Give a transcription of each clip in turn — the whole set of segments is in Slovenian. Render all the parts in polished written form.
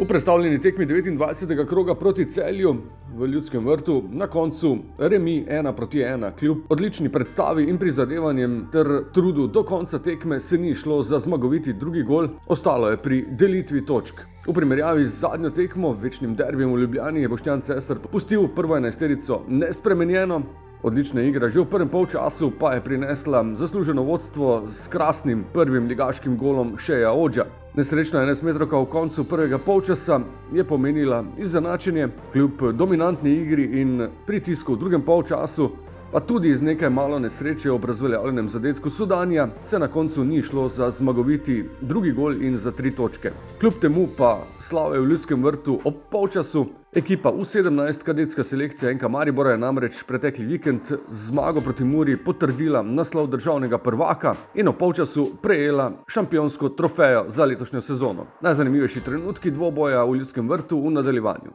predstavljeni tekmi 29. kroga proti Celju v Ljudskem vrtu na koncu remi 1-1. Kljub odlični predstavi in prizadevanjem ter trudu do konca tekme se ni šlo za zmagoviti drugi gol, ostalo je pri delitvi točk. V primerjavi z zadnjo tekmo, večnim derbijem v Ljubljani, je Boštjan Cesar pustil prvo enajsterico nespremenjeno. Odlična igra že v prvem polčasu pa je prinesla zasluženo vodstvo s krasnim prvim ligaškim golom Šeja Odža. Nesrečna 11-metrovka v koncu prvega polčasa je pomenila izenačenje. Kljub dominantni igri in pritisku v drugem polčasu, pa tudi z nekaj malo nesreče ob razveljavljenem zadetku Sudanja, se na koncu ni šlo za zmagoviti drugi gol in za 3 točke. Kljub temu pa slave v Ljudskem vrtu ob polčasu. Ekipa U17 kadetska selekcija NK Maribora je namreč pretekli vikend z zmago proti Muri potrdila naslov državnega prvaka in ob polčasu prejela šampionsko trofejo za letošnjo sezono. Najzanimivejši trenutki dvoboja v Ljudskem vrtu v nadaljevanju.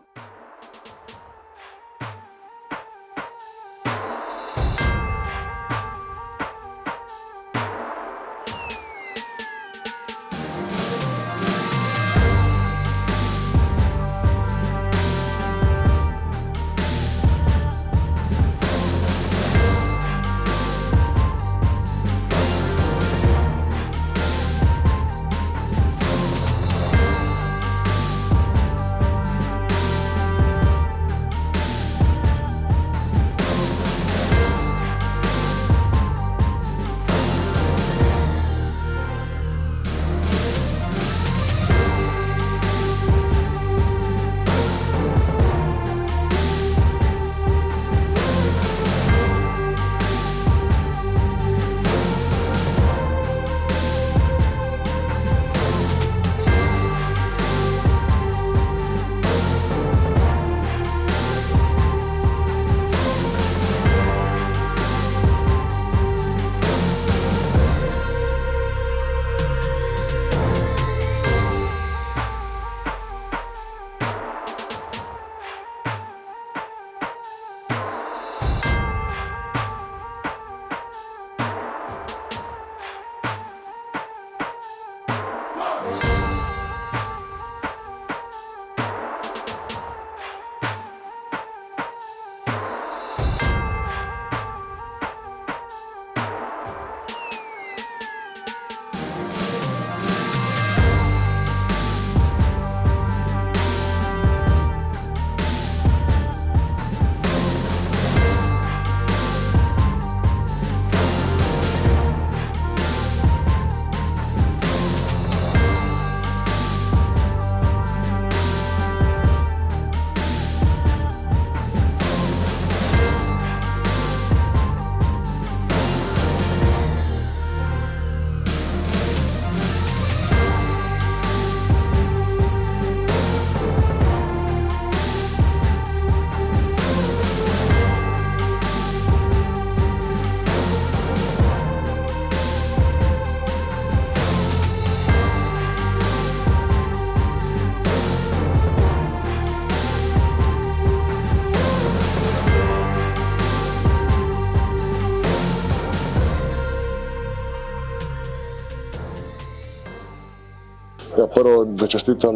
Ja, prvo, da čestitam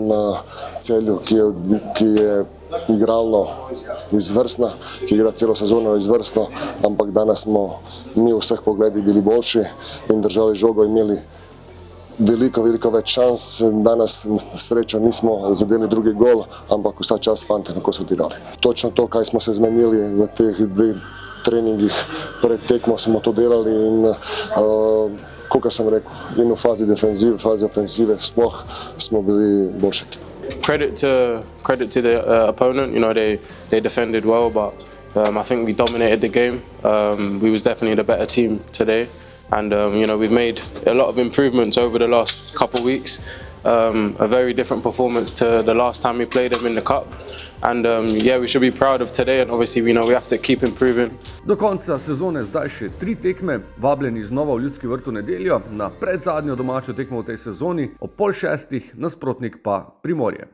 Celju, ki je igralno izvrstna, ki igra celo sezono izvrstno, ampak danes smo mi v vseh pogledih bili boljši in držali žogo, imeli veliko več šans. Danes srečo nismo zadeli drugi gol, ampak vsa čas fante, kako so odigrali. Točno to, kaj smo se zmenili v teh 2 treningih pred tekmo, smo to delali in kakor sem rekel, in v fazi defenzive, fazi ofenzive sploh smo bili boljši. Credit to the opponent. You know, they defended well, but I think we dominated the game. We was definitely the better team today, and you know, we've made a lot of improvements over the last couple of weeks. A very different performance to the last time we played them in the cup. And yeah, we should be proud of today, and obviously we know we have to keep improving. Do konca sezone zdaj še 3 tekme, vabljeni znova v Ljudski vrt v nedeljo na predzadnjo domačo tekmo v tej sezoni, ob 5:30, nasprotnik pa Primorje.